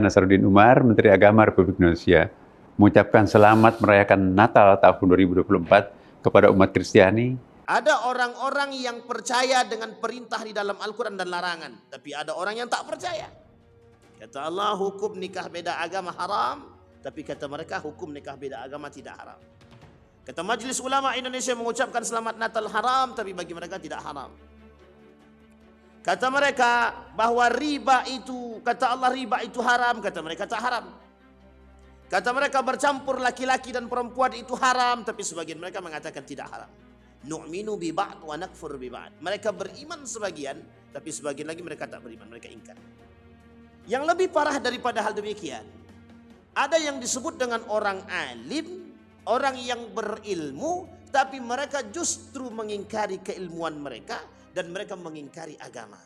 Nasaruddin Umar, Menteri Agama Republik Indonesia, mengucapkan selamat merayakan Natal tahun 2024 kepada umat Kristiani. Ada orang-orang yang percaya dengan perintah di dalam Al-Quran dan larangan, tapi ada orang yang tak percaya. Kata Allah, hukum nikah beda agama haram, tapi kata mereka hukum nikah beda agama tidak haram. Kata Majelis Ulama Indonesia mengucapkan selamat Natal haram, tapi bagi mereka tidak haram. Kata mereka bahwa riba itu, kata Allah riba itu haram, kata mereka tak haram. Kata mereka bercampur laki-laki dan perempuan itu haram, tapi sebagian mereka mengatakan tidak haram. Nu'minu bi ba'd wa nakfur bi ba'd. Mereka beriman sebagian, tapi sebagian lagi mereka tak beriman, mereka ingkar. Yang lebih parah daripada hal demikian, ada yang disebut dengan orang alim, orang yang berilmu, tapi mereka justru mengingkari keilmuan mereka dan mereka mengingkari agama.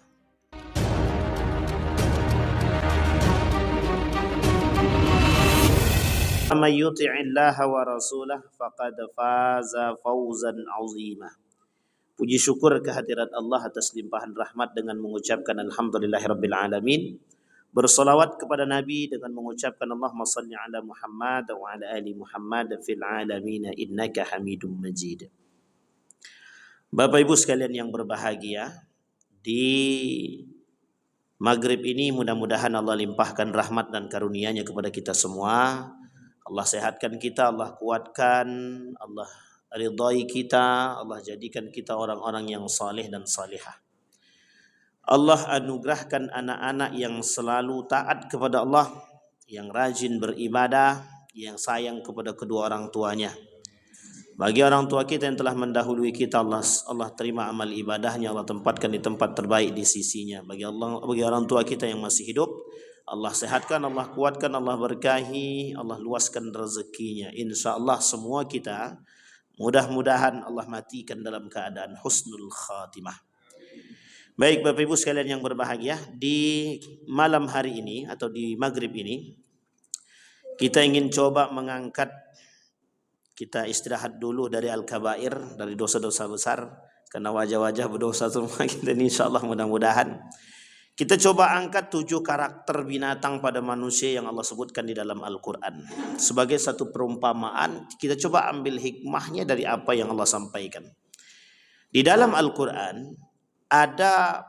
Amma yuti'illaha wa rasulah faqad faza fawzan 'azima. Puji syukur kehadirat Allah atas limpahan rahmat dengan mengucapkan alhamdulillahirabbil alamin. Bersolawat kepada Nabi dengan mengucapkan Allahumma salli ala Muhammad wa ala ali Muhammad fil alamin innaka Hamidum Majid. Bapak Ibu sekalian yang berbahagia, di maghrib ini mudah-mudahan Allah limpahkan rahmat dan karunia-Nya kepada kita semua. Allah sehatkan kita, Allah kuatkan, Allah ridhai kita, Allah jadikan kita orang-orang yang saleh dan salihah. Allah anugerahkan anak-anak yang selalu taat kepada Allah, yang rajin beribadah, yang sayang kepada kedua orang tuanya. Bagi orang tua kita yang telah mendahului kita, Allah terima amal ibadahnya, Allah tempatkan di tempat terbaik di sisinya. Bagi orang tua kita yang masih hidup, Allah sehatkan, Allah kuatkan, Allah berkahi, Allah luaskan rezekinya. Insya Allah semua kita mudah-mudahan Allah matikan dalam keadaan husnul khatimah. Baik Bapak Ibu sekalian yang berbahagia, di malam hari ini atau di maghrib ini kita ingin coba mengangkat, kita istirahat dulu dari al-kabair, dari dosa-dosa besar, karena wajah-wajah berdosa semua kita ini insya Allah mudah-mudahan. Kita coba angkat 7 karakter binatang pada manusia yang Allah sebutkan di dalam Al-Quran. Sebagai satu perumpamaan, kita coba ambil hikmahnya dari apa yang Allah sampaikan. Di dalam Al-Quran ada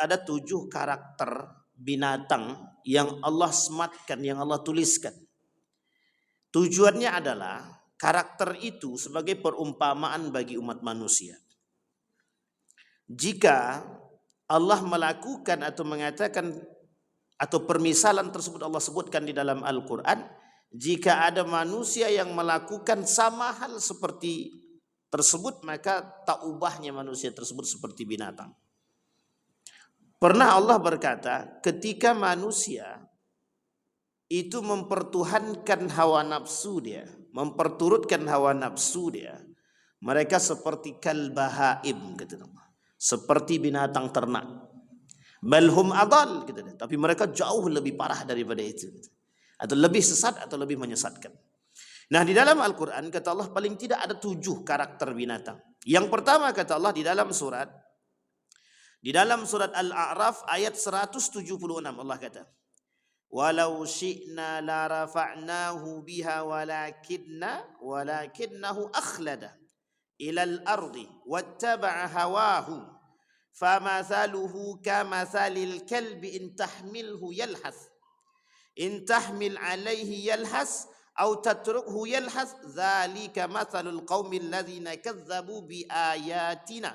7 karakter binatang yang Allah sematkan, yang Allah tuliskan. Tujuannya adalah karakter itu sebagai perumpamaan bagi umat manusia. Jika Allah melakukan atau mengatakan atau permisalan tersebut Allah sebutkan di dalam Al-Quran, jika ada manusia yang melakukan sama hal seperti tersebut, maka tak ubahnya manusia tersebut seperti binatang. Pernah Allah berkata, ketika manusia itu mempertuhankan hawa nafsu dia, memperturutkan hawa nafsu dia, mereka seperti kalbahaim, kata Allah, seperti binatang ternak. Balhum adal, tapi mereka jauh lebih parah daripada itu, atau lebih sesat atau lebih menyesatkan. Nah, di dalam Al-Quran kata Allah paling tidak ada 7 karakter binatang. Yang pertama kata Allah di dalam surat Al-A'raf ayat 176, Allah kata, walau syi'na la rafa'nahu biha walakinnahu akhlada ilal ardi wattaba'a hawahu famathaluhu kamathalil kalbi in tahmilhu yalhas in tahmil alaihi yalhas aw tatrukhu yalhas dzalika mathalul qaumil ladzina kazzabu bi ayatina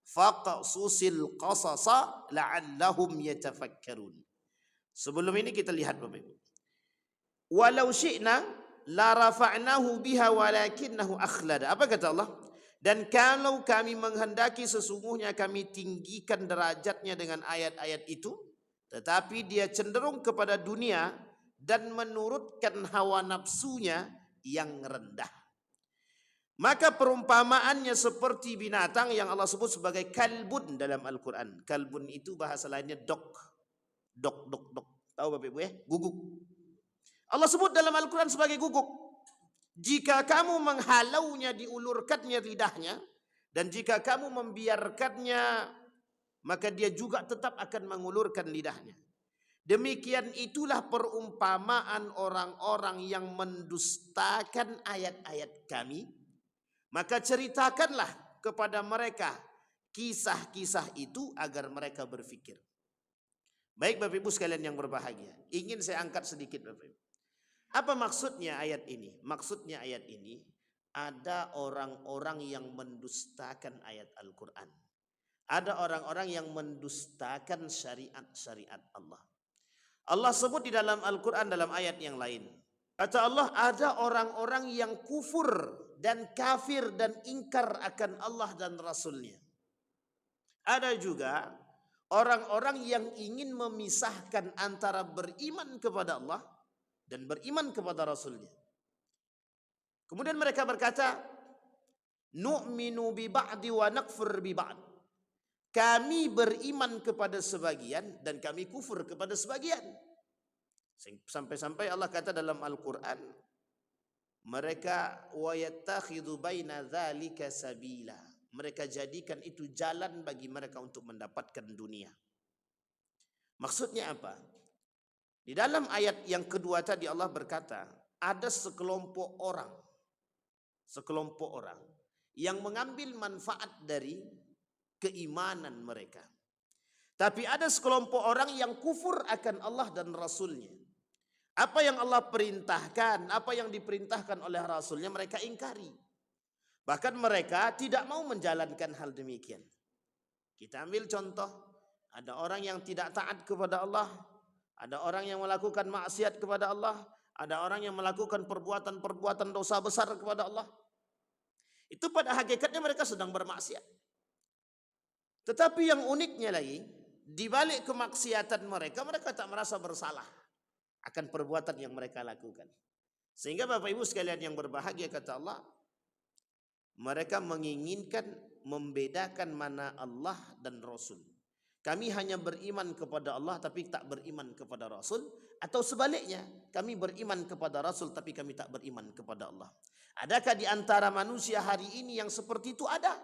faqsusil qasasa la'allahum yatafakkarun. Sebelum ini kita lihat Bapak Ibu. Walau syi'na la rafa'nahu biha walakinnahu akhlada. Apa kata Allah? Dan kalau kami menghendaki, sesungguhnya kami tinggikan derajatnya dengan ayat-ayat itu, tetapi dia cenderung kepada dunia dan menurutkan hawa nafsunya yang rendah. Maka perumpamaannya seperti binatang yang Allah sebut sebagai kalbun dalam Al-Quran. Kalbun itu bahasa lainnya dog. Tahu Bapak Ibu ya? Guguk. Allah sebut dalam Al-Quran sebagai guguk. Jika kamu menghalaunya, diulurkannya lidahnya, dan jika kamu membiarkannya, maka dia juga tetap akan mengulurkan lidahnya. Demikian itulah perumpamaan orang-orang yang mendustakan ayat-ayat kami. Maka ceritakanlah kepada mereka kisah-kisah itu agar mereka berfikir. Baik Bapak Ibu sekalian yang berbahagia, ingin saya angkat sedikit Bapak Ibu. Apa maksudnya ayat ini? Maksudnya ayat ini, ada orang-orang yang mendustakan ayat Al-Quran. Ada orang-orang yang mendustakan syariat-syariat Allah. Allah sebut di dalam Al-Quran dalam ayat yang lain. Kata Allah, ada orang-orang yang kufur dan kafir dan ingkar akan Allah dan Rasulnya. Ada juga orang-orang yang ingin memisahkan antara beriman kepada Allah dan beriman kepada Rasulnya. Kemudian mereka berkata, nu'minu bi ba'di wa nakfur bi ba'd. Kami beriman kepada sebagian dan kami kufur kepada sebagian. Sampai-sampai Allah kata dalam Al-Quran, mereka wa yattakhidhu baina dzalika sabila. Mereka jadikan itu jalan bagi mereka untuk mendapatkan dunia. Maksudnya apa? Di dalam ayat yang kedua tadi Allah berkata, ada sekelompok orang yang mengambil manfaat dari keimanan mereka. Tapi ada sekelompok orang yang kufur akan Allah dan Rasulnya. Apa yang Allah perintahkan, apa yang diperintahkan oleh Rasulnya mereka ingkari. Bahkan mereka tidak mau menjalankan hal demikian. Kita ambil contoh, ada orang yang tidak taat kepada Allah, ada orang yang melakukan maksiat kepada Allah, ada orang yang melakukan perbuatan-perbuatan dosa besar kepada Allah. Itu pada hakikatnya mereka sedang bermaksiat. Tetapi yang uniknya lagi, di balik kemaksiatan mereka tak merasa bersalah akan perbuatan yang mereka lakukan. Sehingga Bapak Ibu sekalian yang berbahagia, kata Allah, mereka menginginkan membedakan mana Allah dan Rasul. Kami hanya beriman kepada Allah tapi tak beriman kepada Rasul. Atau sebaliknya, kami beriman kepada Rasul tapi kami tak beriman kepada Allah. Adakah di antara manusia hari ini yang seperti itu? Ada.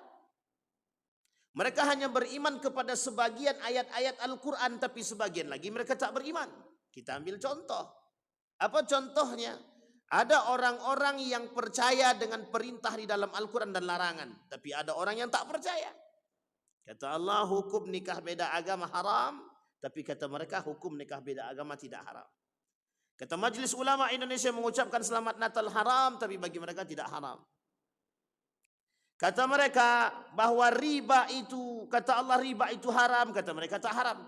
Mereka hanya beriman kepada sebagian ayat-ayat Al-Quran, tapi sebagian lagi mereka tak beriman. Kita ambil contoh. Apa contohnya? Ada orang-orang yang percaya dengan perintah di dalam Al-Quran dan larangan, tapi ada orang yang tak percaya. Kata Allah, hukum nikah beda agama haram, tapi kata mereka hukum nikah beda agama tidak haram. Kata Majelis Ulama Indonesia mengucapkan selamat Natal haram, tapi bagi mereka tidak haram. Kata mereka bahwa riba itu, kata Allah riba itu haram, kata mereka tak haram.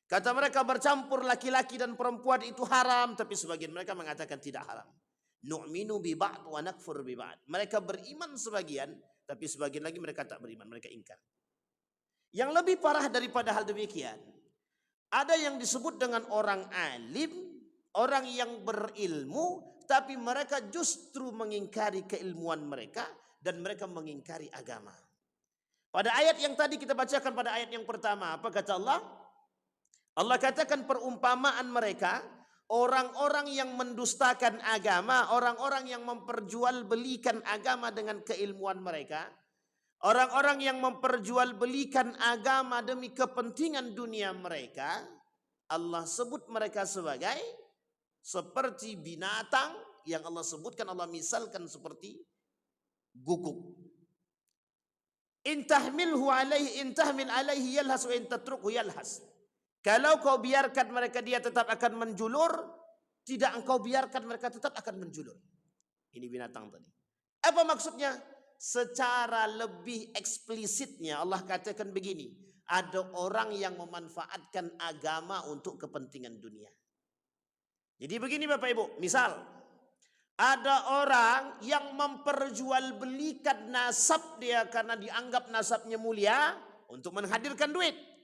Kata mereka bercampur laki-laki dan perempuan itu haram, tapi sebagian mereka mengatakan tidak haram. Nu'minu bi ba'd wa nakfur bi ba'd. Mereka beriman sebagian, tapi sebagian lagi mereka tak beriman, mereka ingkar. Yang lebih parah daripada hal demikian, ada yang disebut dengan orang alim, orang yang berilmu, tapi mereka justru mengingkari keilmuan mereka dan mereka mengingkari agama. Pada ayat yang tadi kita bacakan pada ayat yang pertama, apa kata Allah? Allah katakan perumpamaan mereka, orang-orang yang mendustakan agama, orang-orang yang memperjualbelikan agama dengan keilmuan mereka, orang-orang yang memperjualbelikan agama demi kepentingan dunia mereka, Allah sebut mereka sebagai seperti binatang yang Allah sebutkan, Allah misalkan seperti guguk. In tahmil alaihi yalhas wa in tatrukhu yalhas. Kalau kau biarkan mereka dia tetap akan menjulur, tidak engkau biarkan mereka tetap akan menjulur. Ini binatang tadi. Apa maksudnya? Secara lebih eksplisitnya Allah katakan begini, ada orang yang memanfaatkan agama untuk kepentingan dunia. Jadi begini Bapak Ibu, misal ada orang yang memperjualbelikan nasab dia karena dianggap nasabnya mulia untuk menghadirkan duit.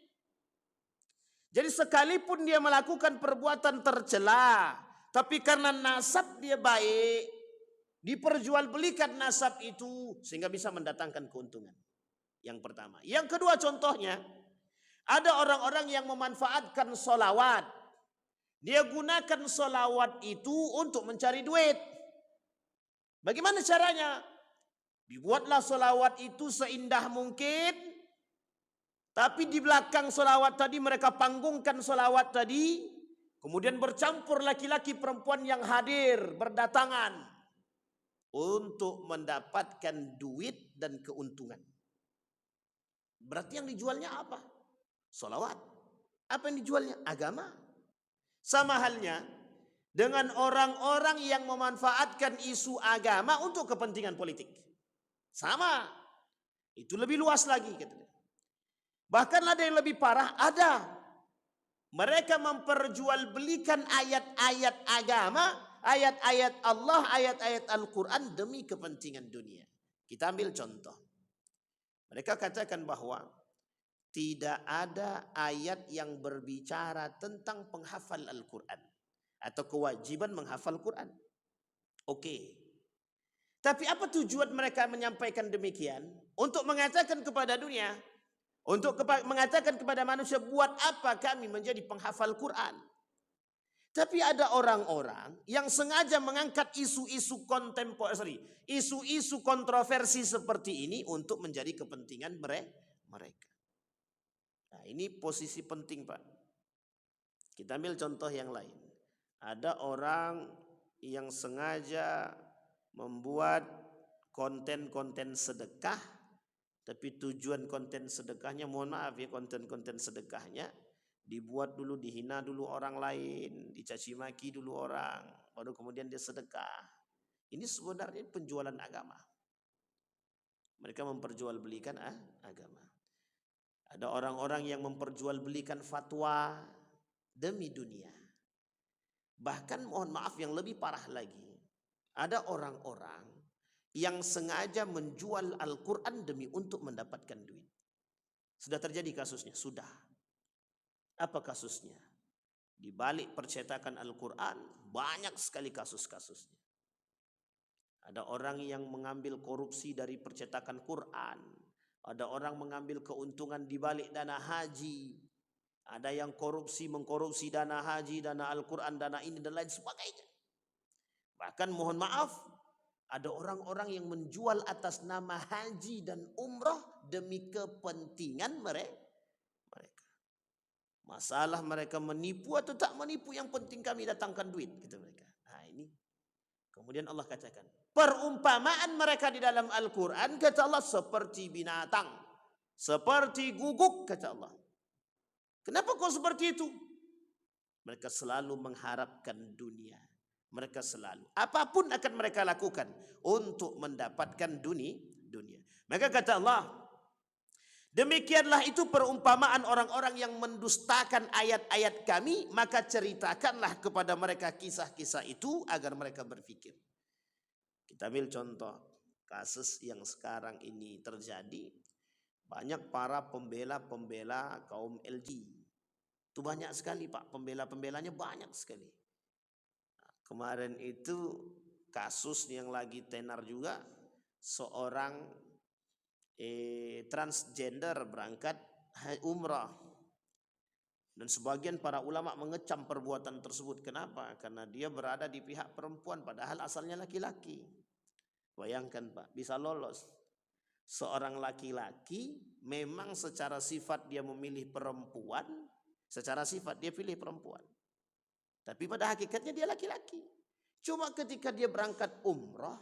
Jadi sekalipun dia melakukan perbuatan tercela, tapi karena nasab dia baik, diperjualbelikan nasab itu sehingga bisa mendatangkan keuntungan. Yang pertama. Yang kedua contohnya, ada orang-orang yang memanfaatkan solawat. Dia gunakan solawat itu untuk mencari duit. Bagaimana caranya? Dibuatlah solawat itu seindah mungkin, Tapi di belakang solawat tadi mereka panggungkan solawat tadi, kemudian bercampur laki-laki perempuan yang hadir berdatangan untuk mendapatkan duit dan keuntungan. Berarti yang dijualnya apa? Solawat. Apa yang dijualnya? Agama. Sama halnya dengan orang-orang yang memanfaatkan isu agama untuk kepentingan politik. Sama. Itu lebih luas lagi. Bahkan ada yang lebih parah, ada. Mereka memperjualbelikan ayat-ayat agama, ayat-ayat Allah, ayat-ayat Al-Quran demi kepentingan dunia. Kita ambil contoh. Mereka katakan bahwa tidak ada ayat yang berbicara tentang penghafal Al-Quran atau kewajiban menghafal Quran. Oke. Tapi apa tujuan mereka menyampaikan demikian? Untuk mengatakan kepada dunia, untuk mengatakan kepada manusia, buat apa kami menjadi penghafal Quran? Tapi ada orang-orang yang sengaja mengangkat isu-isu isu-isu kontroversi seperti ini untuk menjadi kepentingan mereka. Nah, ini posisi penting, Pak. Kita ambil contoh yang lain. Ada orang yang sengaja membuat konten-konten sedekah, tapi tujuan konten sedekahnya, mohon maaf ya, konten-konten sedekahnya dibuat dulu, dihina dulu orang lain, dicaci maki dulu orang, baru kemudian dia sedekah. Ini sebenarnya penjualan agama. Mereka memperjualbelikan agama. Ada orang-orang yang memperjualbelikan fatwa demi dunia. Bahkan mohon maaf yang lebih parah lagi, ada orang-orang yang sengaja menjual Al-Quran demi untuk mendapatkan duit. Sudah terjadi kasusnya? Sudah. Apa kasusnya? Di balik percetakan Al-Quran banyak sekali kasus-kasusnya. Ada orang yang mengambil korupsi dari percetakan Quran. Ada orang mengambil keuntungan di balik dana haji. Ada yang mengkorupsi dana haji, dana Al-Quran, dana ini dan lain sebagainya. Bahkan mohon maaf, ada orang-orang yang menjual atas nama haji dan umrah demi kepentingan mereka. Masalah mereka menipu atau tak menipu, yang penting kami datangkan duit, kata mereka. Nah ini, kemudian Allah katakan, perumpamaan mereka di dalam Al-Quran, kata Allah, seperti binatang, seperti guguk, kata Allah. Kenapa kok seperti itu? Mereka selalu mengharapkan dunia. Mereka selalu, apapun akan mereka lakukan untuk mendapatkan dunia. Maka kata Allah, demikianlah itu perumpamaan orang-orang yang mendustakan ayat-ayat kami, maka ceritakanlah kepada mereka kisah-kisah itu agar mereka berpikir. Kita ambil contoh kasus yang sekarang ini terjadi. Banyak para pembela-pembela kaum LG. Itu banyak sekali, Pak. Pembela-pembelanya banyak sekali. Nah, kemarin itu kasus yang lagi tenar juga, seorang transgender berangkat umrah, dan sebagian para ulama mengecam perbuatan tersebut. Kenapa? Karena dia berada di pihak perempuan padahal asalnya laki-laki. Bayangkan, Pak, bisa lolos. Seorang laki-laki memang secara sifat dia memilih perempuan, secara sifat dia pilih perempuan, tapi pada hakikatnya dia laki-laki. Cuma ketika dia berangkat umrah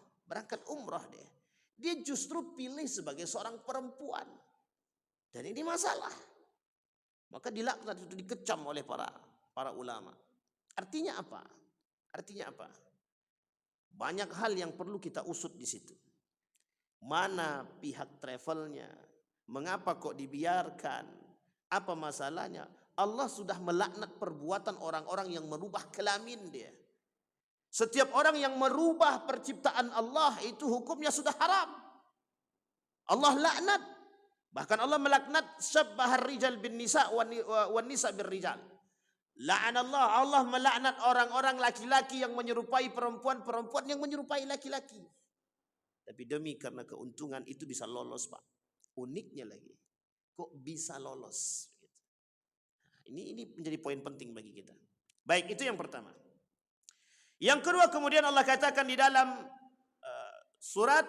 dia justru pilih sebagai seorang perempuan. Dan ini masalah. Maka dilaknat, itu dikecam oleh para ulama. Artinya apa? Banyak hal yang perlu kita usut di situ. Mana pihak travelnya? Mengapa kok dibiarkan? Apa masalahnya? Allah sudah melaknat perbuatan orang-orang yang merubah kelamin dia. Setiap orang yang merubah perciptaan Allah itu hukumnya sudah haram. Allah laknat. Bahkan Allah melaknat syabbahar rijal bin nisa wan nisa bir rijal. La'anallah, Allah melaknat orang-orang laki-laki yang menyerupai perempuan, perempuan yang menyerupai laki-laki. Tapi demi karena keuntungan itu bisa lolos, Pak. Uniknya lagi, kok bisa lolos? Ini menjadi poin penting bagi kita. Baik, itu yang pertama. Yang kedua, kemudian Allah katakan di dalam surat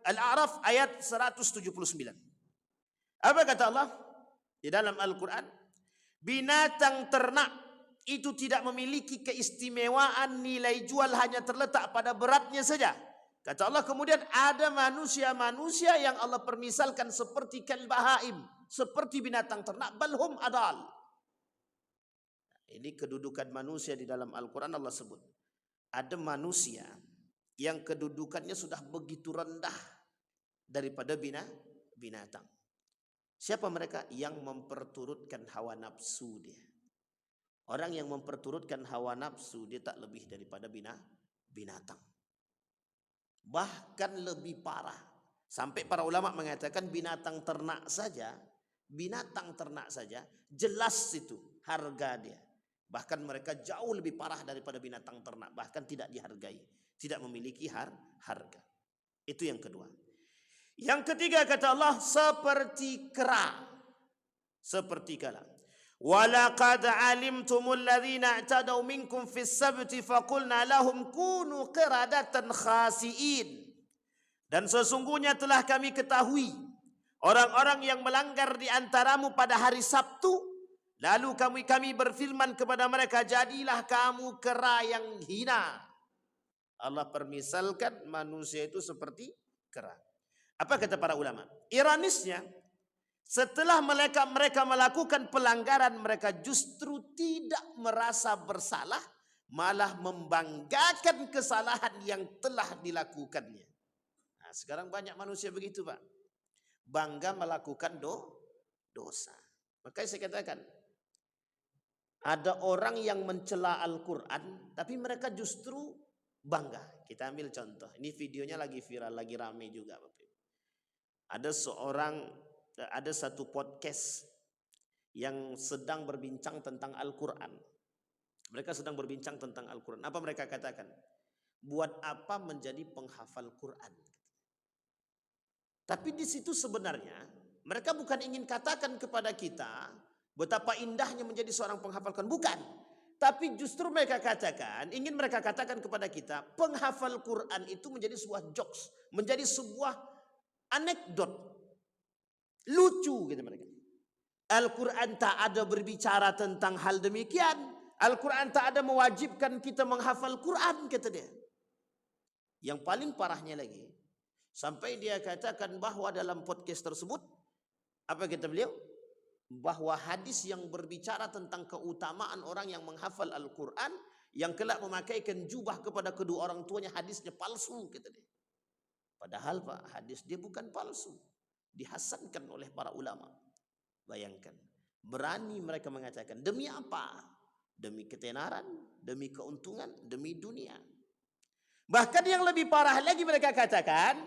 Al-A'raf ayat 179. Apa kata Allah di dalam Al-Quran? Binatang ternak itu tidak memiliki keistimewaan nilai jual, hanya terletak pada beratnya saja. Kata Allah, kemudian ada manusia-manusia yang Allah permisalkan seperti kalbahaim, seperti binatang ternak, balhum adal. Ini kedudukan manusia di dalam Al-Quran Allah sebut. Ada manusia yang kedudukannya sudah begitu rendah daripada binatang. Siapa mereka? Yang memperturutkan hawa nafsu dia. Orang yang memperturutkan hawa nafsu dia tak lebih daripada binatang. Bahkan lebih parah. Sampai para ulama mengatakan binatang ternak saja jelas itu harga dia. Bahkan mereka jauh lebih parah daripada binatang ternak, bahkan tidak dihargai, tidak memiliki harga. Itu yang kedua. Yang ketiga kata Allah, seperti kera, seperti kala. Walaqad alimtumul ladzina i'tadaw minkum fis sabti faqulna lahum kunu qiradatan khasiin. Dan sesungguhnya telah kami ketahui orang-orang yang melanggar di antaramu pada hari Sabtu, lalu kami berfirman kepada mereka, jadilah kamu kera yang hina. Allah permisalkan manusia itu seperti kera. Apa kata para ulama? Ironisnya, setelah mereka melakukan pelanggaran, mereka justru tidak merasa bersalah, malah membanggakan kesalahan yang telah dilakukannya. Nah, sekarang banyak manusia begitu, Pak. Bangga melakukan dosa. Makanya saya katakan, ada orang yang mencela Al-Quran, tapi mereka justru bangga. Kita ambil contoh. Ini videonya lagi viral, lagi rame juga, Bapak. Ada satu podcast yang sedang berbincang tentang Al-Quran. Mereka sedang berbincang tentang Al-Quran. Apa mereka katakan? Buat apa menjadi penghafal Quran? Tapi di situ sebenarnya mereka bukan ingin katakan kepada kita betapa indahnya menjadi seorang penghafal Quran. Bukan. Tapi justru mereka ingin mereka katakan kepada kita, penghafal Quran itu menjadi sebuah jokes, menjadi sebuah anekdot lucu gitu mereka. Al-Quran tak ada berbicara tentang hal demikian. Al-Quran tak ada mewajibkan kita menghafal Quran, kata dia. Yang paling parahnya lagi, sampai dia katakan bahwa dalam podcast tersebut, apa kata beliau? Bahwa hadis yang berbicara tentang keutamaan orang yang menghafal Al-Quran, yang kelak memakaikan jubah kepada kedua orang tuanya, hadisnya palsu, kata dia. Padahal Pak, hadis dia bukan palsu. Dihasankan oleh para ulama. Bayangkan. Berani mereka mengatakan. Demi apa? Demi ketenaran, demi keuntungan, demi dunia. Bahkan yang lebih parah lagi mereka katakan.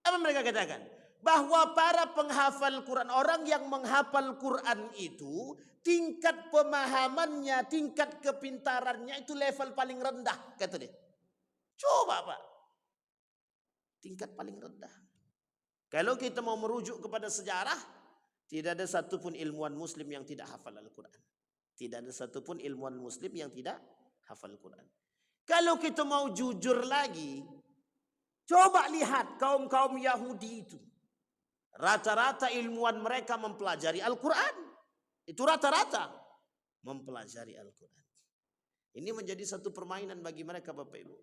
Apa mereka katakan? Bahwa para penghafal Quran, orang yang menghafal Quran itu, tingkat pemahamannya, tingkat kepintarannya itu level paling rendah, kata dia. Coba Pak. Tingkat paling rendah. Kalau kita mau merujuk kepada sejarah, tidak ada satupun ilmuwan muslim yang tidak hafal Al-Quran. Tidak ada satupun ilmuwan muslim yang tidak hafal Al-Quran. Kalau kita mau jujur lagi, coba lihat kaum-kaum Yahudi itu. Rata-rata ilmuwan mereka mempelajari Al-Quran. Itu rata-rata mempelajari Al-Quran. Ini menjadi satu permainan bagi mereka, Bapak Ibu.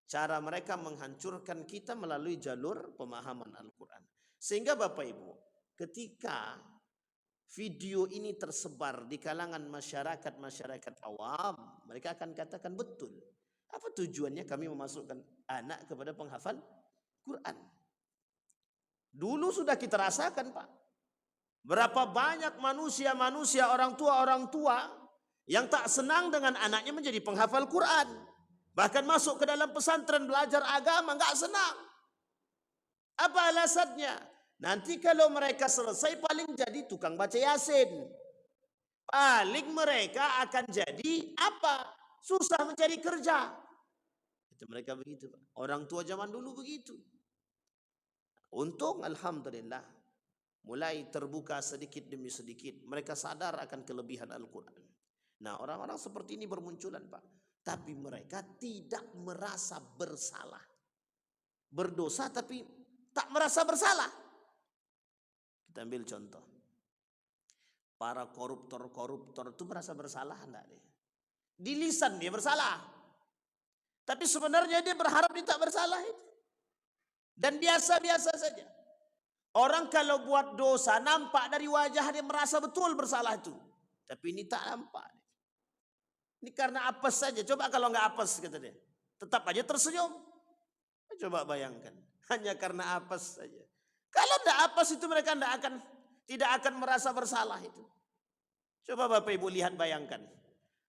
Cara mereka menghancurkan kita melalui jalur pemahaman Al-Quran. Sehingga Bapak Ibu, ketika video ini tersebar di kalangan masyarakat awam, mereka akan katakan betul. Apa tujuannya kami memasukkan anak kepada penghafal Quran? Dulu sudah kita rasakan Pak. Berapa banyak manusia orang tua yang tak senang dengan anaknya menjadi penghafal Quran. Bahkan masuk ke dalam pesantren belajar agama, nggak senang. Apa alasannya? Nanti kalau mereka selesai paling jadi tukang baca Yasin. Paling mereka akan jadi apa? Susah mencari kerja. Itu mereka begitu. Orang tua zaman dulu begitu. Untung alhamdulillah mulai terbuka sedikit demi sedikit. Mereka sadar akan kelebihan Al-Quran. Nah, orang-orang seperti ini bermunculan Pak. Tapi mereka tidak merasa bersalah. Berdosa tapi tak merasa bersalah. Kita Kita ambil contoh. Para koruptor-koruptor itu merasa bersalah enggak dia? Di lisan dia bersalah. Tapi sebenarnya dia berharap dia tak bersalah itu. Dan biasa-biasa saja. Orang kalau buat dosa nampak dari wajah dia merasa betul bersalah itu. Tapi ini tak nampak. Ini karena apes saja. Coba kalau nggak apes kata dia. Tetap aja tersenyum. Coba bayangkan. Hanya karena apes saja. Kalau tidak apes itu mereka tidak akan merasa bersalah itu. Coba Bapak Ibu lihat bayangkan.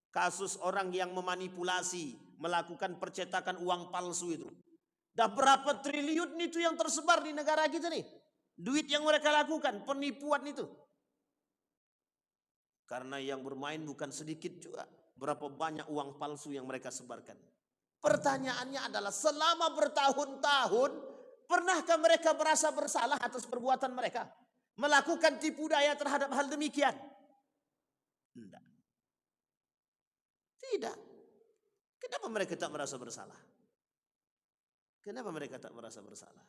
Kasus orang yang memanipulasi, melakukan percetakan uang palsu itu. Dah berapa triliun itu yang tersebar di negara kita nih. Duit yang mereka lakukan, penipuan itu. Karena yang bermain bukan sedikit juga. Berapa banyak uang palsu yang mereka sebarkan. Pertanyaannya adalah selama bertahun-tahun, pernahkah mereka merasa bersalah atas perbuatan mereka? Melakukan tipu daya terhadap hal demikian? Tidak. Tidak. Kenapa mereka tak merasa bersalah? Kenapa mereka tak merasa bersalah?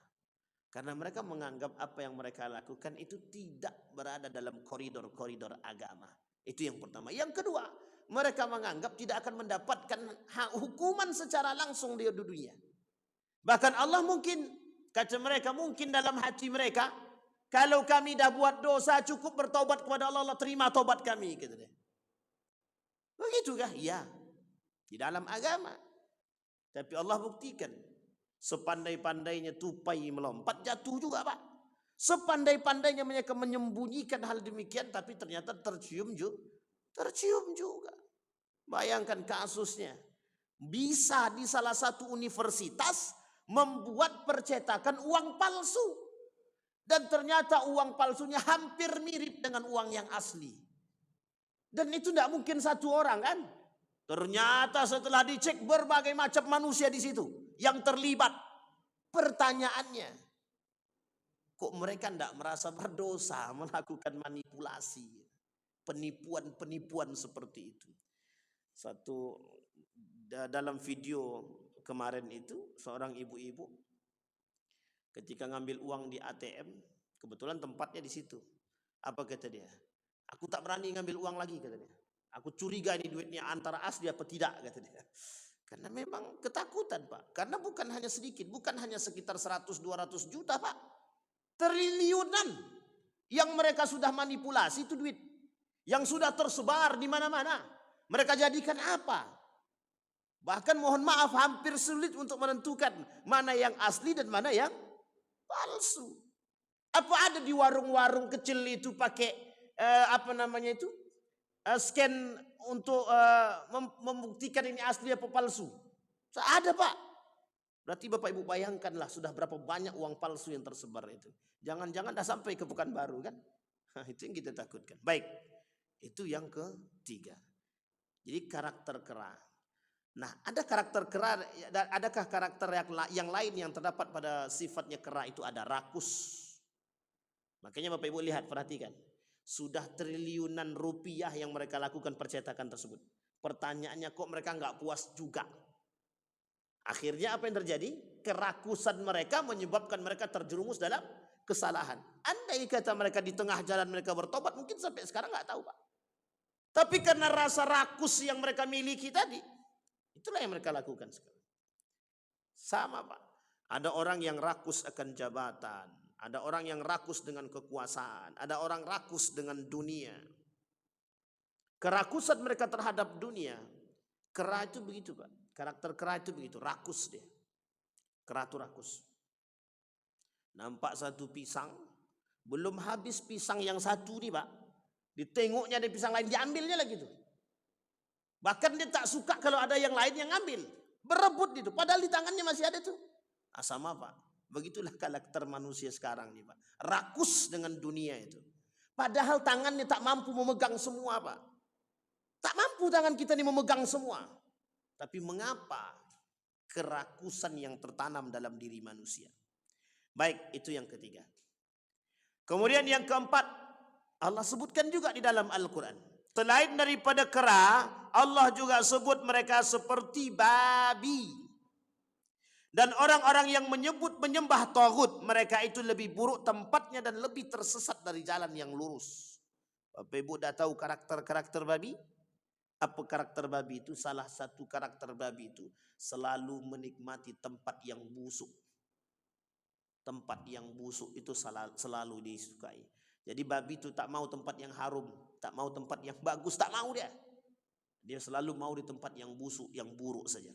Karena mereka menganggap apa yang mereka lakukan itu tidak berada dalam koridor-koridor agama. Itu yang pertama. Yang kedua, mereka menganggap tidak akan mendapatkan hukuman secara langsung di dunia. Bahkan Allah mungkin, kata mereka, mungkin dalam hati mereka, kalau kami dah buat dosa cukup bertaubat kepada Allah, Allah terima taubat kami. Gitu deh. Begitukah? Ya. Di dalam agama. Tapi Allah buktikan. Sepandai-pandainya tupai melompat, jatuh juga Pak. Sepandai-pandainya mereka menyembunyikan hal demikian, tapi ternyata tercium juga. Bayangkan kasusnya. Bisa di salah satu universitas membuat percetakan uang palsu. Dan ternyata uang palsunya hampir mirip dengan uang yang asli. Dan itu tidak mungkin satu orang kan. Ternyata setelah dicek berbagai macam manusia di situ yang terlibat. Pertanyaannya, kok mereka tidak merasa berdosa melakukan manipulasi, penipuan-penipuan seperti itu. Dalam video kemarin itu seorang ibu-ibu ketika ngambil uang di ATM, kebetulan tempatnya di situ. Apa kata dia? Aku tak berani ngambil uang lagi kata dia. Aku curiga ini duitnya antara asli apa tidak kata dia. Karena memang ketakutan Pak. Karena bukan hanya sedikit, bukan hanya sekitar 100-200 juta Pak. Triliunan yang mereka sudah manipulasi itu duit. Yang sudah tersebar di mana-mana. Mereka jadikan apa? Bahkan mohon maaf hampir sulit untuk menentukan mana yang asli dan mana yang palsu. Apa ada di warung-warung kecil itu pakai scan untuk membuktikan ini asli apa palsu? Ada Pak. Berarti Bapak Ibu bayangkanlah sudah berapa banyak uang palsu yang tersebar itu. Jangan-jangan dah sampai ke Pekanbaru kan? Itu yang kita takutkan. Baik, itu yang ketiga. Jadi karakter kera. Nah, ada karakter kera, adakah karakter yang lain yang terdapat pada sifatnya kera itu? Ada rakus. Makanya Bapak Ibu lihat, perhatikan. Sudah triliunan rupiah yang mereka lakukan percetakan tersebut. Pertanyaannya kok mereka nggak puas juga. Akhirnya apa yang terjadi? Kerakusan mereka menyebabkan mereka terjerumus dalam kesalahan. Andai kata mereka di tengah jalan mereka bertobat, mungkin sampai sekarang nggak tahu Pak. Tapi karena rasa rakus yang mereka miliki tadi, itulah yang mereka lakukan sekarang. Sama Pak. Ada orang yang rakus akan jabatan. Ada orang yang rakus dengan kekuasaan. Ada orang rakus dengan dunia. Kerakusan mereka terhadap dunia. Kera itu begitu Pak. Karakter kera itu begitu. Rakus dia. Kera itu rakus. Nampak satu pisang. Belum habis pisang yang satu nih Pak. Ditengoknya ada pisang lain. Diambilnya lagi tuh. Bahkan dia tak suka kalau ada yang lain yang ngambil. Berebut gitu. Padahal di tangannya masih ada tuh. Sama Pak. Begitulah karakter manusia sekarang nih Pak. Rakus dengan dunia itu. Padahal tangannya tak mampu memegang semua Pak. Tak mampu tangan kita ini memegang semua. Tapi mengapa kerakusan yang tertanam dalam diri manusia? Baik, itu yang ketiga. Kemudian yang keempat, Allah sebutkan juga di dalam Al-Quran. Selain daripada kera, Allah juga sebut mereka seperti babi. Dan orang-orang yang menyembah taghut, mereka itu lebih buruk tempatnya dan lebih tersesat dari jalan yang lurus. Bapak Ibu dah tahu karakter-karakter babi? Apa karakter babi itu? Salah satu karakter babi itu selalu menikmati tempat yang busuk. Tempat yang busuk itu selalu disukai. Jadi babi itu tak mau tempat yang harum, tak mau tempat yang bagus, tak mau dia. Dia selalu mau di tempat yang busuk, yang buruk saja.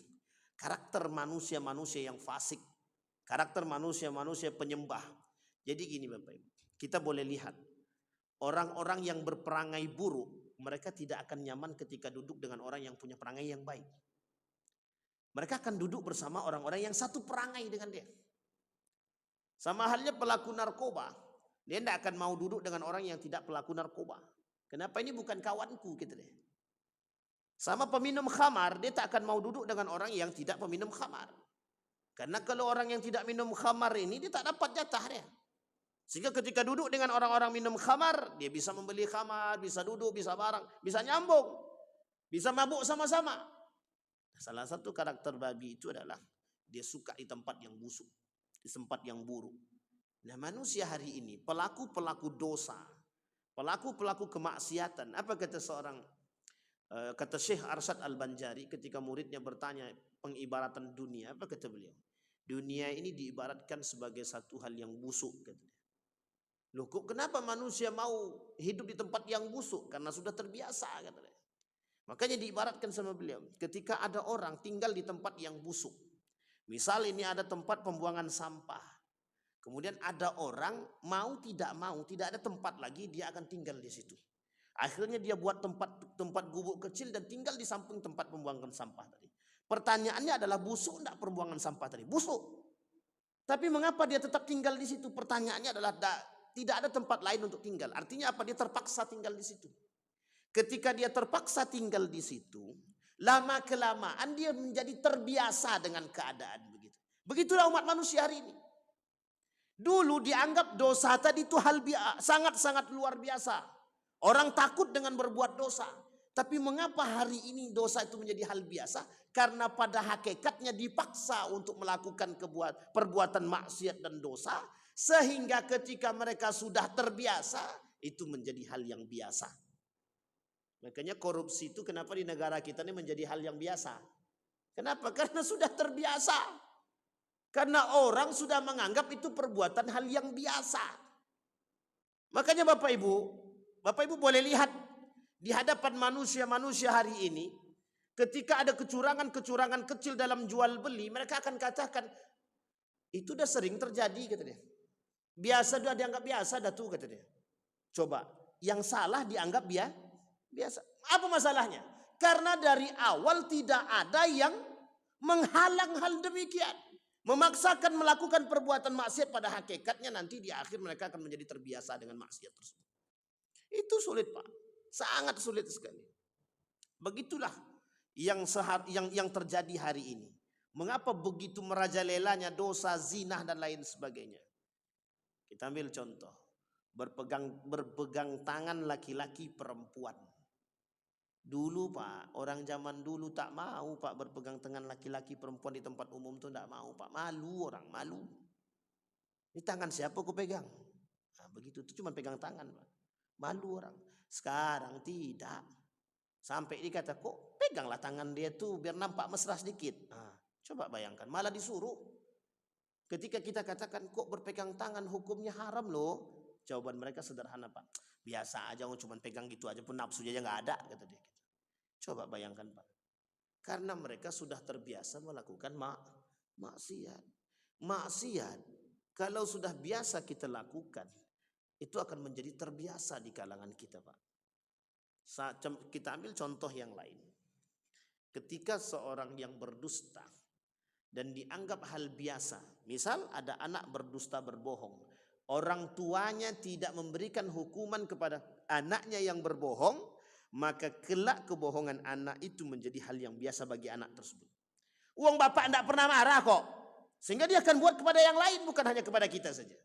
Karakter manusia-manusia yang fasik, karakter manusia-manusia penyembah. Jadi gini Bapak Ibu, kita boleh lihat orang-orang yang berperangai buruk, mereka tidak akan nyaman ketika duduk dengan orang yang punya perangai yang baik. Mereka akan duduk bersama orang-orang yang satu perangai dengan dia. Sama halnya pelaku narkoba, dia tidak akan mau duduk dengan orang yang tidak pelaku narkoba. Kenapa? Ini bukan kawanku gitu deh. Sama peminum khamar, dia tak akan mau duduk dengan orang yang tidak peminum khamar. Karena kalau orang yang tidak minum khamar ini, dia tak dapat jatah dia. Sehingga ketika duduk dengan orang-orang minum khamar, dia bisa membeli khamar, bisa duduk, bisa barang, bisa nyambung, bisa mabuk sama-sama. Salah satu karakter babi itu adalah dia suka di tempat yang busuk, di tempat yang buruk. Nah manusia hari ini, pelaku-pelaku dosa, pelaku-pelaku kemaksiatan, apa kata kata Syekh Arsyad Al-Banjari ketika muridnya bertanya pengibaratan dunia, apa kata beliau? Dunia ini diibaratkan sebagai satu hal yang busuk, kata dia. Loh kok kenapa manusia mau hidup di tempat yang busuk? Karena sudah terbiasa, kata dia. Makanya diibaratkan sama beliau, ketika ada orang tinggal di tempat yang busuk. Misal ini ada tempat pembuangan sampah. Kemudian ada orang tidak mau, tidak ada tempat lagi, dia akan tinggal di situ. Akhirnya dia buat tempat gubuk kecil dan tinggal di samping tempat pembuangan sampah tadi. Pertanyaannya adalah busuk enggak pembuangan sampah tadi? Busuk. Tapi mengapa dia tetap tinggal di situ? Pertanyaannya adalah tidak ada tempat lain untuk tinggal. Artinya apa? Dia terpaksa tinggal di situ. Ketika dia terpaksa tinggal di situ, lama kelamaan dia menjadi terbiasa dengan keadaan begitu. Begitulah umat manusia hari ini. Dulu dianggap dosa tadi itu hal sangat-sangat luar biasa. Orang takut dengan berbuat dosa. Tapi mengapa hari ini dosa itu menjadi hal biasa? Karena pada hakikatnya dipaksa untuk melakukan perbuatan maksiat dan dosa. Sehingga ketika mereka sudah terbiasa, itu menjadi hal yang biasa. Makanya korupsi itu kenapa di negara kita ini menjadi hal yang biasa? Kenapa? Karena sudah terbiasa. Karena orang sudah menganggap itu perbuatan hal yang biasa. Makanya Bapak Ibu boleh lihat di hadapan manusia-manusia hari ini, ketika ada kecurangan-kecurangan kecil dalam jual beli, mereka akan katakan, itu udah sering terjadi, kata dia. Biasa, udah dianggap biasa dah tuh, kata dia. Coba, yang salah dianggap biasa. Apa masalahnya? Karena dari awal tidak ada yang menghalang hal demikian. Memaksakan melakukan perbuatan maksiat, pada hakikatnya nanti di akhir mereka akan menjadi terbiasa dengan maksiat tersebut. Itu sulit Pak, sangat sulit sekali. Begitulah yang terjadi hari ini. Mengapa begitu merajalelanya dosa, zina dan lain sebagainya? Kita ambil contoh, berpegang tangan laki-laki perempuan. Dulu Pak, orang zaman dulu tak mau Pak berpegang tangan laki-laki perempuan di tempat umum tuh tidak mau Pak, malu orang, malu. Ini tangan siapa aku pegang? Nah, begitu itu cuma pegang tangan Pak. Malu orang. Sekarang tidak. Sampai dikata kok peganglah tangan dia tuh biar nampak mesra sedikit. Nah, coba bayangkan malah disuruh. Ketika kita katakan kok berpegang tangan hukumnya haram loh. Jawaban mereka sederhana Pak. Biasa aja cuma pegang gitu aja pun nafsu aja nggak ada kata dia. Coba bayangkan Pak. Karena mereka sudah terbiasa melakukan maksiat. Maksiat kalau sudah biasa kita lakukan, itu akan menjadi terbiasa di kalangan kita Pak. Kita ambil contoh yang lain. Ketika seorang yang berdusta dan dianggap hal biasa. Misal ada anak berdusta berbohong. Orang tuanya tidak memberikan hukuman kepada anaknya yang berbohong. Maka kelak kebohongan anak itu menjadi hal yang biasa bagi anak tersebut. Uang bapak tidak pernah marah kok. Sehingga dia akan buat kepada yang lain, bukan hanya kepada kita saja.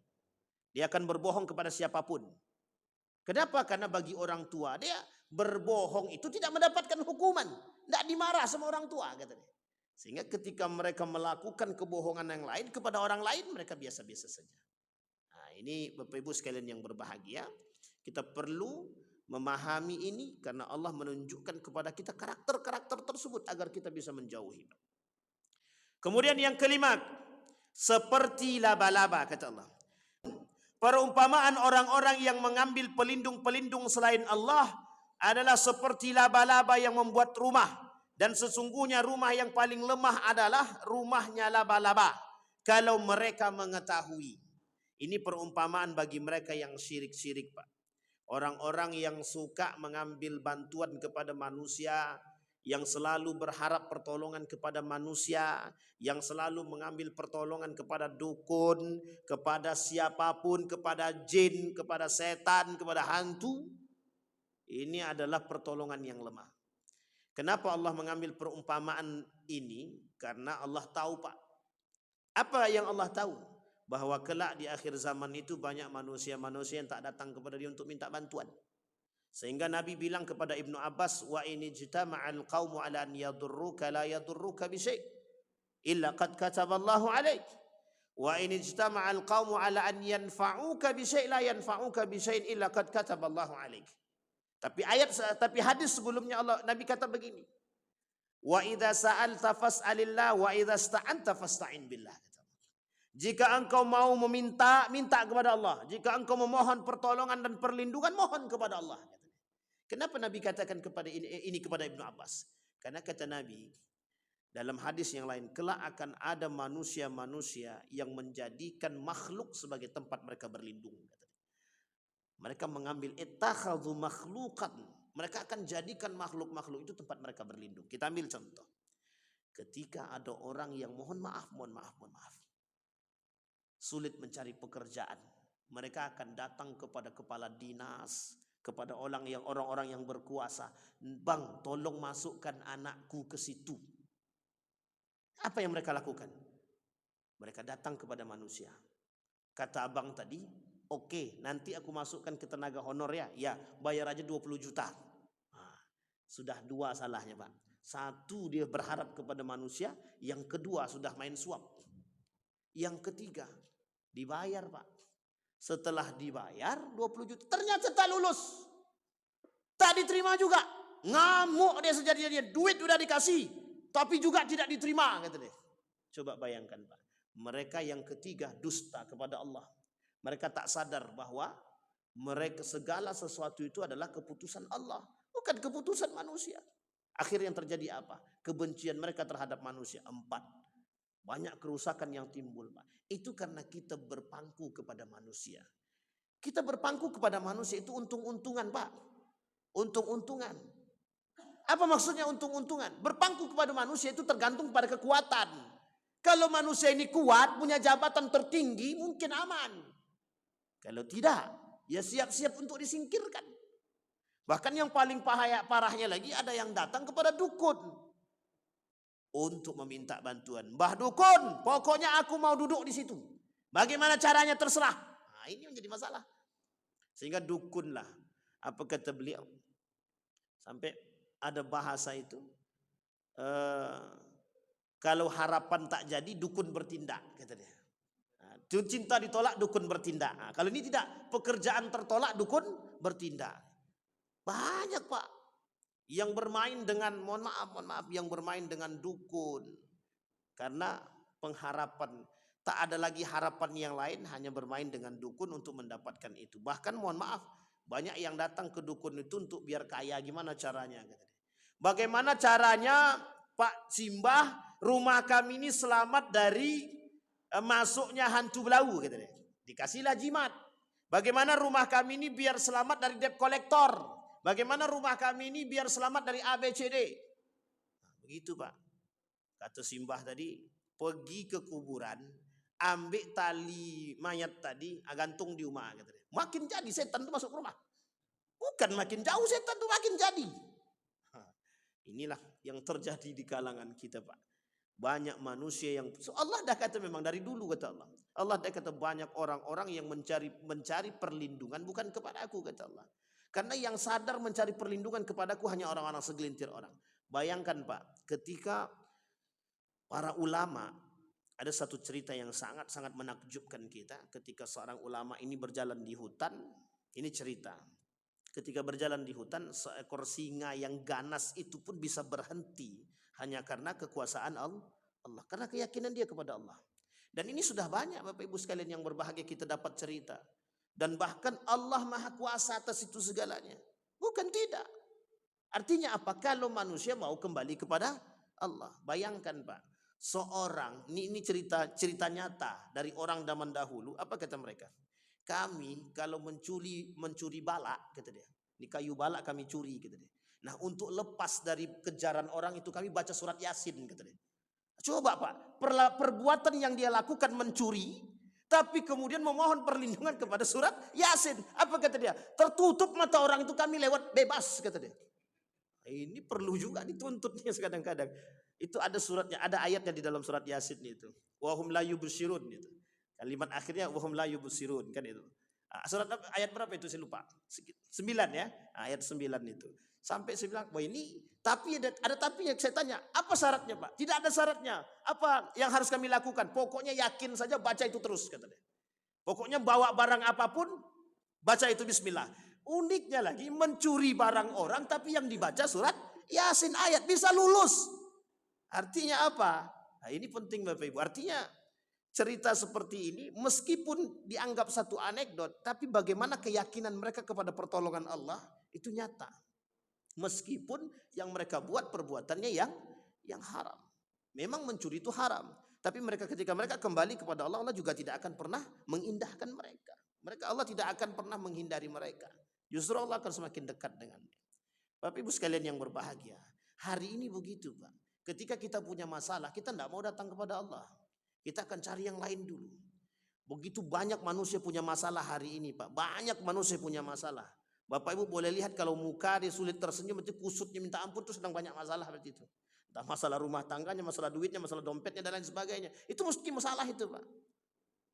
Dia akan berbohong kepada siapapun. Kenapa? Karena bagi orang tua dia berbohong itu tidak mendapatkan hukuman, tidak dimarah sama orang tua kata dia. Sehingga ketika mereka melakukan kebohongan yang lain kepada orang lain, mereka biasa-biasa saja. Nah, ini Bapak Ibu sekalian yang berbahagia, kita perlu memahami ini karena Allah menunjukkan kepada kita karakter-karakter tersebut agar kita bisa menjauhi. Kemudian yang kelima, seperti laba-laba kata Allah. Perumpamaan orang-orang yang mengambil pelindung-pelindung selain Allah adalah seperti laba-laba yang membuat rumah. Dan sesungguhnya rumah yang paling lemah adalah rumahnya laba-laba. Kalau mereka mengetahui. Ini perumpamaan bagi mereka yang syirik-syirik, Pak. Orang-orang yang suka mengambil bantuan kepada manusia, yang selalu berharap pertolongan kepada manusia, yang selalu mengambil pertolongan kepada dukun, kepada siapapun, kepada jin, kepada setan, kepada hantu. Ini adalah pertolongan yang lemah. Kenapa Allah mengambil perumpamaan ini? Karena Allah tahu, Pak. Apa yang Allah tahu? Bahwa kelak di akhir zaman itu banyak manusia-manusia yang tak datang kepada dia untuk minta bantuan. Sehingga Nabi bilang kepada Ibnu Abbas, wa in ijtama'al qaumu ala an yadurruka la yadurruka bi syai' illa qad kataballahu 'alaik. Wa in ijtama'al qaumu ala an yanfa'uka bi syai' la yanfa'uka bi syai'in illa qad kataballahu 'alaik. Tapi hadis sebelumnya Nabi kata begini. Wa idza sa'alta fas'alillah wa idza ista'anta fasta'in billah. Jika engkau mau meminta, minta kepada Allah. Jika engkau memohon pertolongan dan perlindungan, mohon kepada Allah. Kenapa Nabi katakan ini kepada Ibnu Abbas? Karena kata Nabi dalam hadis yang lain, kelak akan ada manusia-manusia yang menjadikan makhluk sebagai tempat mereka berlindung. Mereka mengambil ittakhadhu makhluqan. Mereka akan jadikan makhluk-makhluk itu tempat mereka berlindung. Kita ambil contoh. Ketika ada orang yang mohon maaf. Sulit mencari pekerjaan. Mereka akan datang kepada kepala dinas, kepada orang-orang yang berkuasa. Bang, tolong masukkan anakku ke situ. Apa yang mereka lakukan? Mereka datang kepada manusia. Kata abang tadi, oke, nanti aku masukkan ke tenaga honor ya. Ya, bayar aja 20 juta. Nah, sudah dua salahnya, Pak. Satu, dia berharap kepada manusia. Yang kedua, sudah main suap. Yang ketiga, dibayar, Pak. Setelah dibayar 20 juta, ternyata tak lulus. Tak diterima juga. Ngamuk dia sejadi-jadinya. Duit udah dikasih, tapi juga tidak diterima, kata dia. Coba bayangkan, Pak. Mereka yang ketiga dusta kepada Allah. Mereka tak sadar bahwa mereka segala sesuatu itu adalah keputusan Allah, bukan keputusan manusia. Akhirnya yang terjadi apa? Kebencian mereka terhadap manusia. 4. Banyak kerusakan yang timbul, Pak. Itu karena kita berpangku kepada manusia. Kita berpangku kepada manusia itu untung-untungan, Pak. Untung-untungan. Apa maksudnya untung-untungan? Berpangku kepada manusia itu tergantung pada kekuatan. Kalau manusia ini kuat, punya jabatan tertinggi, mungkin aman. Kalau tidak, ya siap-siap untuk disingkirkan. Bahkan yang paling parahnya lagi, ada yang datang kepada dukun untuk meminta bantuan. Mbah dukun, pokoknya aku mau duduk di situ. Bagaimana caranya terserah. Nah, ini menjadi masalah. Sehingga dukunlah. Apa kata beliau? Sampai ada bahasa itu. Kalau harapan tak jadi, dukun bertindak. Kata dia. Nah, cinta ditolak, dukun bertindak. Nah, kalau ini tidak. Pekerjaan tertolak, dukun bertindak. Banyak, Pak. Yang bermain dengan, mohon maaf, yang bermain dengan dukun. Karena pengharapan, tak ada lagi harapan yang lain, hanya bermain dengan dukun untuk mendapatkan itu. Bahkan mohon maaf, banyak yang datang ke dukun itu untuk biar kaya. Gimana caranya? Bagaimana caranya Pak Simbah, rumah kami ini selamat dari masuknya hantu belau? Dikasihlah jimat. Bagaimana rumah kami ini biar selamat dari debt collector? Bagaimana rumah kami ini biar selamat dari ABCD? Nah, begitu, Pak. Kata Simbah tadi, pergi ke kuburan, ambil tali mayat tadi, gantung di rumah. Makin jadi setan itu masuk rumah. Bukan makin jauh setan itu makin jadi. Inilah yang terjadi di kalangan kita, Pak. Banyak manusia yang, Allah dah kata memang dari dulu, kata Allah. Allah dah kata banyak orang-orang yang mencari perlindungan bukan kepada aku, kata Allah. Karena yang sadar mencari perlindungan kepadaku hanya orang-orang segelintir orang. Bayangkan, Pak, ketika Para ulama, ada satu cerita yang sangat-sangat menakjubkan kita ketika seorang ulama ini berjalan di hutan. Ini cerita. Ketika berjalan di hutan, seekor singa yang ganas itu pun bisa berhenti hanya karena kekuasaan Allah, karena keyakinan dia kepada Allah. Dan ini sudah banyak Bapak Ibu sekalian yang berbahagia kita dapat cerita. Dan bahkan Allah Maha Kuasa atas itu segalanya. Bukan tidak. Artinya apa? Kalau manusia mau kembali kepada Allah. Bayangkan Pak, seorang, ini cerita nyata dari orang zaman dahulu. Apa kata mereka? Kami kalau mencuri balak, kata dia. Ini kayu balak kami curi, kata dia. Nah, untuk lepas dari kejaran orang itu kami baca surat Yasin, kata dia. Coba Pak, perbuatan yang dia lakukan mencuri, tapi kemudian memohon perlindungan kepada surat Yasin. Apa kata dia? Tertutup mata orang itu kami lewat bebas, kata dia. Ini perlu juga dituntutnya kadang-kadang. Itu ada suratnya, ada ayatnya di dalam surat Yasin itu. Wahum la yubsirun itu. Kalimat akhirnya wahum la yubsirun kan itu. Surat ayat berapa itu saya lupa. 9 ya, ayat 9 itu. Sampai saya bilang, wah ini tapi ada tapinya. Saya tanya, apa syaratnya Pak? Tidak ada syaratnya. Apa yang harus kami lakukan? Pokoknya yakin saja, baca itu terus, kata dia. Pokoknya bawa barang apapun, baca itu bismillah. Uniknya lagi, mencuri barang orang tapi yang dibaca surat Yasin ayat, bisa lulus. Artinya apa? Nah, ini penting Bapak Ibu. Artinya cerita seperti ini meskipun dianggap satu anekdot, tapi bagaimana keyakinan mereka kepada pertolongan Allah itu nyata. Meskipun yang mereka buat perbuatannya yang haram. Memang mencuri itu haram, tapi ketika mereka kembali kepada Allah, Allah juga tidak akan pernah mengindahkan mereka. Allah tidak akan pernah menghindari mereka. Justru Allah akan semakin dekat dengannya. Bapak Ibu sekalian yang berbahagia, hari ini begitu Pak. Ketika kita punya masalah, kita tidak mau datang kepada Allah. Kita akan cari yang lain dulu. Begitu banyak manusia punya masalah hari ini Pak. Banyak manusia punya masalah. Bapak Ibu boleh lihat kalau muka dia sulit tersenyum, itu kusutnya minta ampun, itu sedang banyak masalah seperti itu. Entah masalah rumah tangganya, masalah duitnya, masalah dompetnya dan lain sebagainya. Itu mesti masalah itu Pak.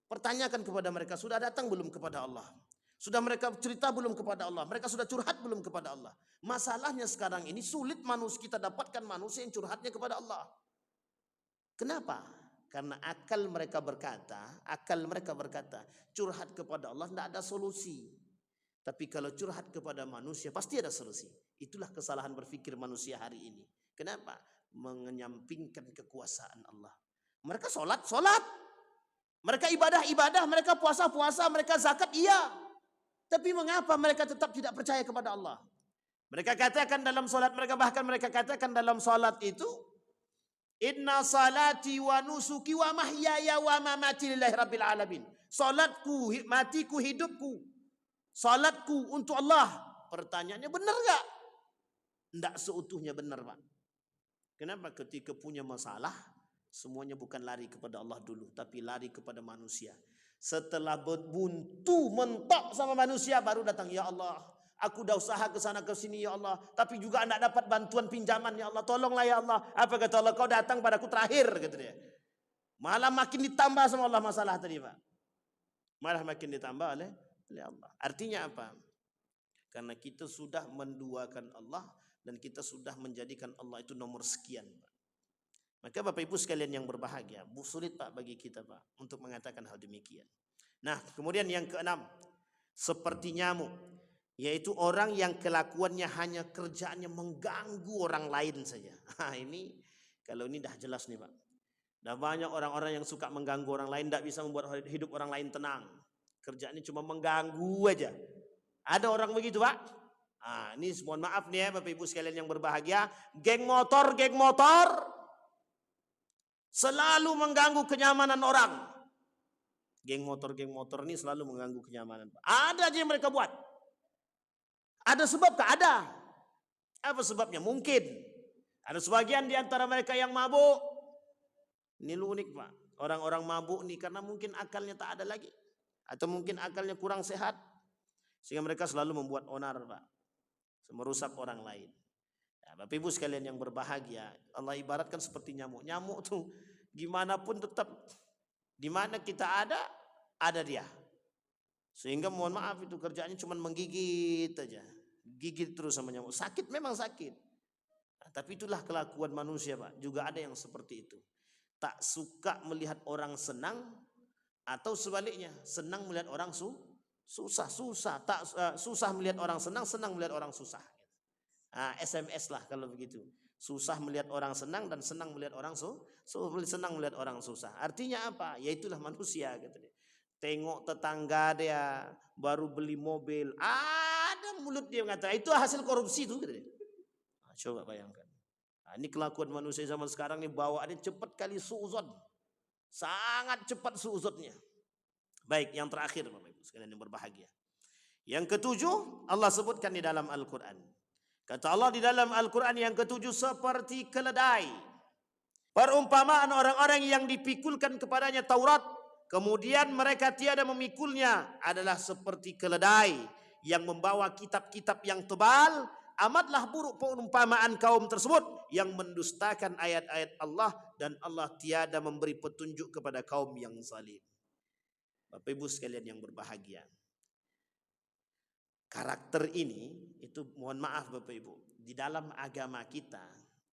Pertanyakan kepada mereka, sudah datang belum kepada Allah? Sudah mereka cerita belum kepada Allah? Mereka sudah curhat belum kepada Allah? Masalahnya sekarang ini sulit kita dapatkan manusia yang curhatnya kepada Allah. Kenapa? Karena akal mereka berkata, curhat kepada Allah tidak ada solusi. Tapi kalau curhat kepada manusia pasti ada solusi. Itulah kesalahan berpikir manusia hari ini. Kenapa? Menyampingkan kekuasaan Allah. Mereka sholat. Mereka ibadah, mereka puasa, mereka zakat, iya. Tapi mengapa mereka tetap tidak percaya kepada Allah? Mereka katakan dalam sholat, mereka katakan dalam sholat itu, inna salati wa nusuki wa mahyaya wa mamati lillahi rabbil alamin. Salatku, matiku, hidupku, salatku untuk Allah. Pertanyaannya benar gak? Tidak seutuhnya benar Pak. Kenapa? Ketika punya masalah, semuanya bukan lari kepada Allah dulu, tapi lari kepada manusia. Setelah buntu mentok sama manusia, baru datang, ya Allah, aku dah usaha ke sana ke sini ya Allah, tapi juga tidak dapat bantuan pinjaman ya Allah, tolonglah ya Allah. Apa kata Allah? Kau datang padaku terakhir, kata dia. Malah makin ditambah sama Allah masalah tadi Pak. Malah makin ditambah oleh Allah. Artinya apa? Karena kita sudah menduakan Allah dan kita sudah menjadikan Allah itu nomor sekian Pak. Maka Bapak Ibu sekalian yang berbahagia, sulit Pak bagi kita Pak untuk mengatakan hal demikian. Nah, kemudian yang keenam, seperti nyamuk, yaitu orang yang kelakuannya hanya kerjaannya mengganggu orang lain saja. Nah, ini kalau ini dah jelas nih Pak. Dah banyak orang-orang yang suka mengganggu orang lain, tidak bisa membuat hidup orang lain tenang. Kerjaannya cuma mengganggu aja. Ada orang begitu Pak. Nah, ini mohon maaf nih ya Bapak Ibu sekalian yang berbahagia, geng motor selalu mengganggu kenyamanan orang. Geng motor ini selalu mengganggu kenyamanan. Ada aja yang mereka buat. Ada sebab kah? Ada. Apa sebabnya? Mungkin ada sebagian di antara mereka yang mabuk. Ini unik Pak. Orang-orang mabuk nih karena mungkin akalnya tak ada lagi. Atau mungkin akalnya kurang sehat. Sehingga mereka selalu membuat onar Pak. Merusak orang lain. Ya, Bapak Ibu sekalian yang berbahagia, Allah ibaratkan seperti nyamuk. Nyamuk tuh gimana pun tetap di mana kita ada dia. Sehingga mohon maaf itu kerjaannya cuma menggigit aja. Gigit terus sama nyamuk. Sakit memang sakit. Nah, tapi itulah kelakuan manusia Pak. Juga ada yang seperti itu. tak suka melihat orang senang, atau sebaliknya senang melihat orang susah, susah melihat orang senang, senang melihat orang susah. SMS lah kalau begitu. Susah melihat orang senang dan senang melihat orang senang melihat orang susah. Artinya apa? Ya itulah manusia gitu dia. Tengok tetangga dia baru beli mobil, ada mulut dia mengatakan itu hasil korupsi itu gitu dia. Coba bayangkan. Ini kelakuan manusia zaman sekarang nih, bawaannya cepat kali suuzon. Sangat cepat suuzonnya. Baik, yang terakhir Bapak Ibu sekalian yang berbahagia. Yang ketujuh Allah sebutkan di dalam Al-Quran. Kata Allah di dalam Al-Quran yang ketujuh, seperti keledai. Perumpamaan orang-orang yang dipikulkan kepadanya Taurat, kemudian mereka tiada memikulnya, adalah seperti keledai yang membawa kitab-kitab yang tebal. Amatlah buruk perumpamaan kaum tersebut yang mendustakan ayat-ayat Allah, dan Allah tiada memberi petunjuk kepada kaum yang zalim. Bapak Ibu sekalian yang berbahagia, karakter ini itu, mohon maaf Bapak Ibu, di dalam agama kita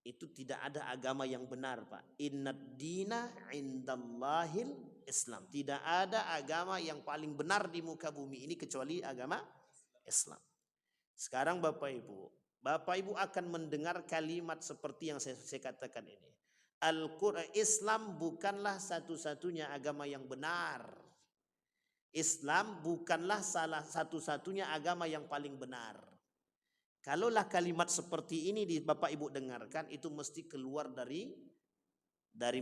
itu tidak ada agama yang benar, Pak. Innad dina indallahil Islam. Tidak ada agama yang paling benar di muka bumi ini kecuali agama Islam. Sekarang Bapak Ibu akan mendengar kalimat seperti yang saya katakan ini. Al-Quran, Islam bukanlah satu-satunya agama yang benar. Islam bukanlah salah satu-satunya agama yang paling benar. Kalaulah kalimat seperti ini di Bapak Ibu dengarkan, itu mesti keluar dari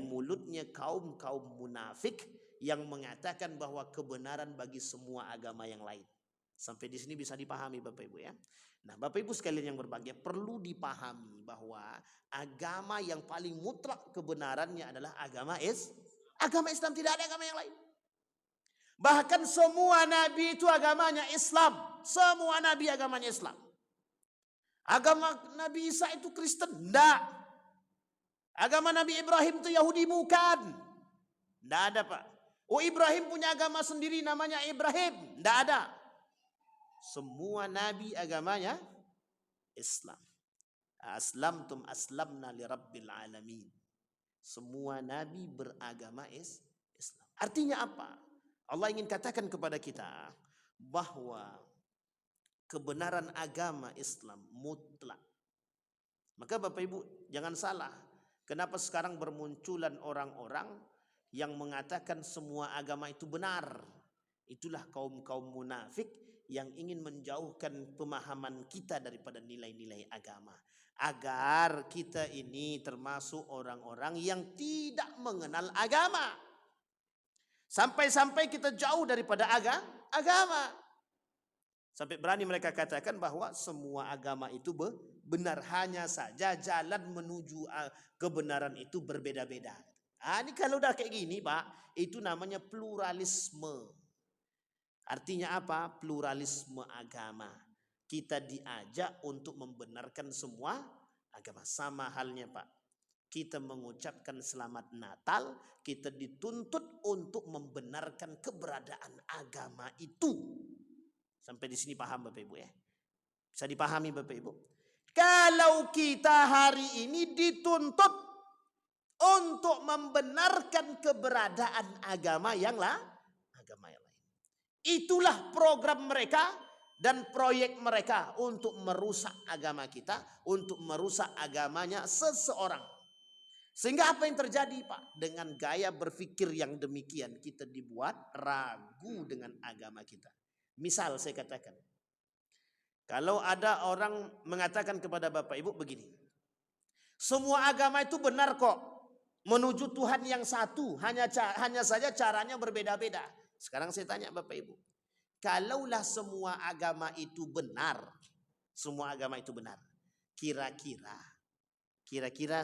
mulutnya kaum munafik yang mengatakan bahwa kebenaran bagi semua agama yang lain. Sampai di sini bisa dipahami Bapak Ibu ya. Nah, Bapak Ibu sekalian yang berbahagia, perlu dipahami bahwa agama yang paling mutlak kebenarannya adalah agama Islam, tidak ada agama yang lain. Bahkan semua nabi itu agamanya Islam. Semua nabi agamanya Islam. Agama Nabi Isa itu Kristen? Tidak. Agama Nabi Ibrahim itu Yahudi? Bukan. Tidak ada, Pak. Oh, Ibrahim punya agama sendiri namanya Ibrahim? Tidak ada. Semua nabi agamanya Islam. Aslamtum aslamna li rabbil alamin. Semua nabi beragama Islam. Artinya apa? Allah ingin katakan kepada kita bahwa kebenaran agama Islam mutlak. Maka Bapak Ibu jangan salah. Kenapa sekarang bermunculan orang-orang yang mengatakan semua agama itu benar? Itulah kaum munafik yang ingin menjauhkan pemahaman kita daripada nilai-nilai agama. Agar kita ini termasuk orang-orang yang tidak mengenal agama. Sampai-sampai kita jauh daripada agama. Sampai berani mereka katakan bahwa semua agama itu benar, hanya saja jalan menuju kebenaran itu berbeda-beda. Ini kalau udah kayak gini Pak, itu namanya pluralisme. Artinya apa? Pluralisme agama. Kita diajak untuk membenarkan semua agama. Sama halnya Pak, kita mengucapkan selamat Natal, kita dituntut untuk membenarkan keberadaan agama itu. Sampai di sini paham Bapak Ibu ya? Bisa dipahami Bapak Ibu? Kalau kita hari ini dituntut untuk membenarkan keberadaan agama yang lain. Itulah program mereka dan proyek mereka untuk merusak agama kita, untuk merusak agamanya seseorang. Sehingga apa yang terjadi Pak? Dengan gaya berpikir yang demikian, kita dibuat ragu dengan agama kita. Misal saya katakan, kalau ada orang mengatakan kepada Bapak Ibu begini, semua agama itu benar kok, menuju Tuhan yang satu, hanya saja caranya berbeda-beda. Sekarang saya tanya Bapak Ibu, kalaulah semua agama itu benar, kira-kira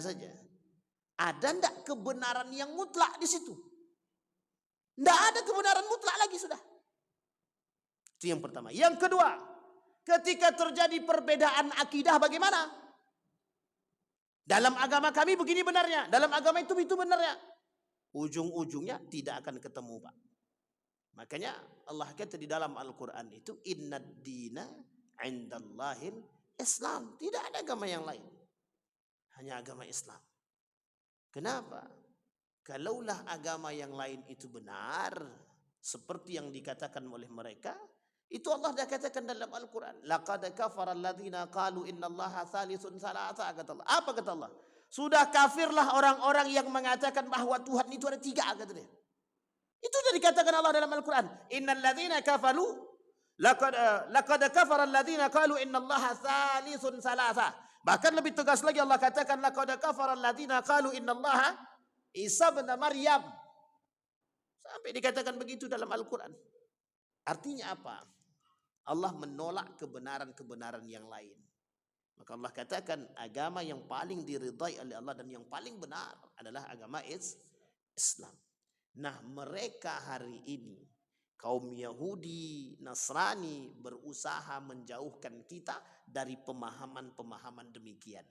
saja, ada enggak kebenaran yang mutlak di situ? Enggak ada kebenaran mutlak lagi sudah. Itu yang pertama. Yang kedua, ketika terjadi perbedaan akidah bagaimana? Dalam agama kami begini benarnya, dalam agama itu benarnya. Ujung-ujungnya tidak akan ketemu Pak. Makanya Allah kata di dalam Al-Quran itu, innad dina indallahil Islam. Tidak ada agama yang lain, hanya agama Islam. Kenapa? kalaulah agama yang lain itu benar seperti yang dikatakan oleh mereka, itu Allah dah katakan dalam Al-Quran, laqad kafara alladhina qalu innallaha thalithun thalatha, kata Allah. Apa kata Allah? Sudah kafirlah orang-orang yang mengatakan bahwa Tuhan itu ada 3, kata dia. Itu sudah dikatakan Allah dalam Al-Quran, innal ladzina kafaru laqad kafara alladhina qalu innallaha thalithun thalatha. Bahkan lebih tegas lagi Allah katakan, laqad kafara alladhina qalu innallaha Isa bin Maryam. Sampai dikatakan begitu dalam Al-Quran. Artinya apa? Allah menolak kebenaran-kebenaran yang lain. Maka Allah katakan agama yang paling diridai oleh Allah dan yang paling benar adalah agama Islam. Nah, mereka hari ini, kaum Yahudi, Nasrani, berusaha menjauhkan kita dari pemahaman-pemahaman demikian.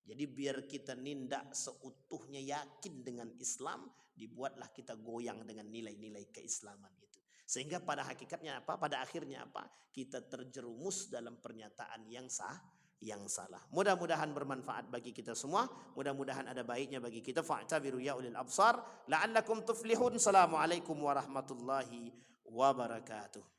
Jadi biar kita nindak seutuhnya yakin dengan Islam, dibuatlah kita goyang dengan nilai-nilai keislaman itu. Sehingga pada hakikatnya apa? Pada akhirnya apa? Kita terjerumus dalam pernyataan yang salah. Mudah-mudahan bermanfaat bagi kita semua. Mudah-mudahan ada baiknya bagi kita. Fa'tabiru ya ulil absar la'allakum tuflihun. Assalamualaikum warahmatullahi wabarakatuh.